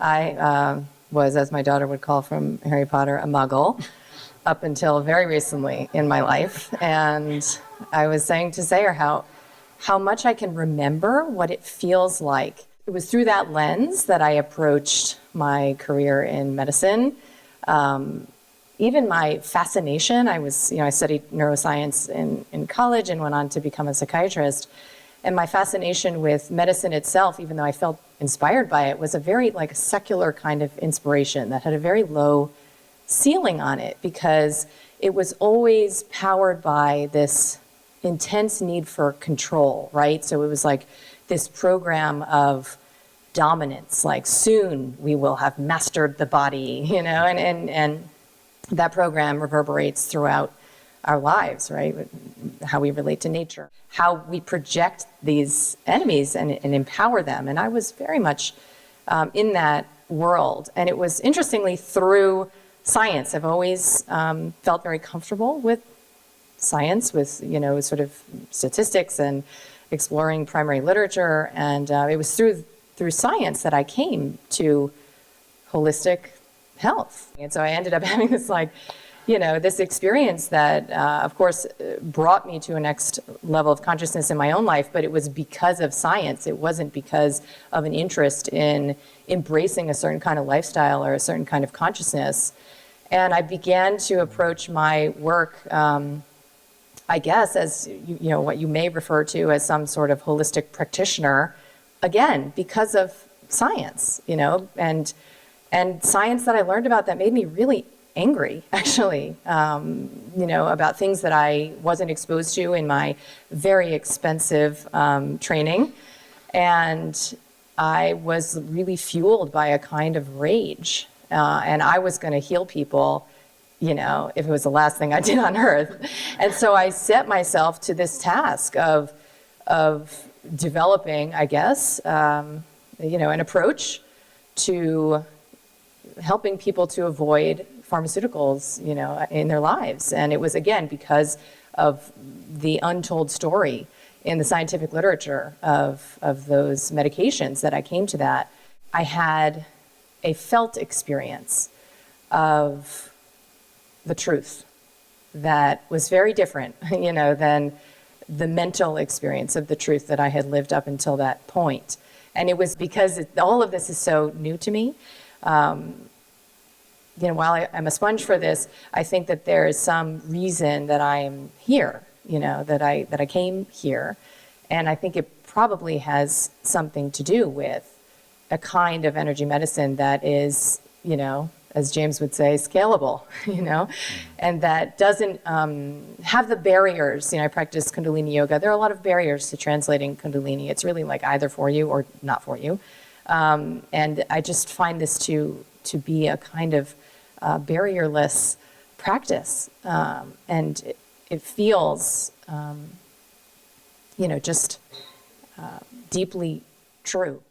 I was, as my daughter would call from Harry Potter, a muggle up until very recently in my life. And I was saying to Sayer how much I can remember what it feels like. It was through that lens that I approached my career in medicine. Even my fascination, I studied neuroscience in college and went on to become a psychiatrist. And my fascination with medicine itself, even though I felt inspired by it, was a very like secular kind of inspiration that had a very low ceiling on it, because it was always powered by this intense need for control, right? So it was like this program of dominance, like soon we will have mastered the body, and that program reverberates throughout our lives, right? How we relate to nature, how we project these enemies and empower them. And I was very much in that world. And it was interestingly through science. I've always felt very comfortable with science, with, sort of statistics and exploring primary literature. And it was through science that I came to holistic health. And so I ended up having this this experience that, of course, brought me to a next level of consciousness in my own life, but it was because of science. It wasn't because of an interest in embracing a certain kind of lifestyle or a certain kind of consciousness. And I began to approach my work, I guess, as what you may refer to as some sort of holistic practitioner, again, because of science, and science that I learned about that made me really angry, actually, about things that I wasn't exposed to in my very expensive training. And I was really fueled by a kind of rage. And I was going to heal people, if it was the last thing I did on earth. And so I set myself to this task of developing, I guess, an approach to helping people to avoid pharmaceuticals, in their lives. And it was, again, because of the untold story in the scientific literature of those medications that I came to that. I had a felt experience of the truth that was very different, than the mental experience of the truth that I had lived up until that point. And it was because all of this is so new to me. While I'm a sponge for this, I think that there is some reason that I'm here, that I came here. And I think it probably has something to do with a kind of energy medicine that is, as James would say, scalable, and that doesn't have the barriers. I practice Kundalini yoga. There are a lot of barriers to translating Kundalini. It's really like either for you or not for you. And I just find this to be a kind of barrierless practice. And it feels, just deeply true.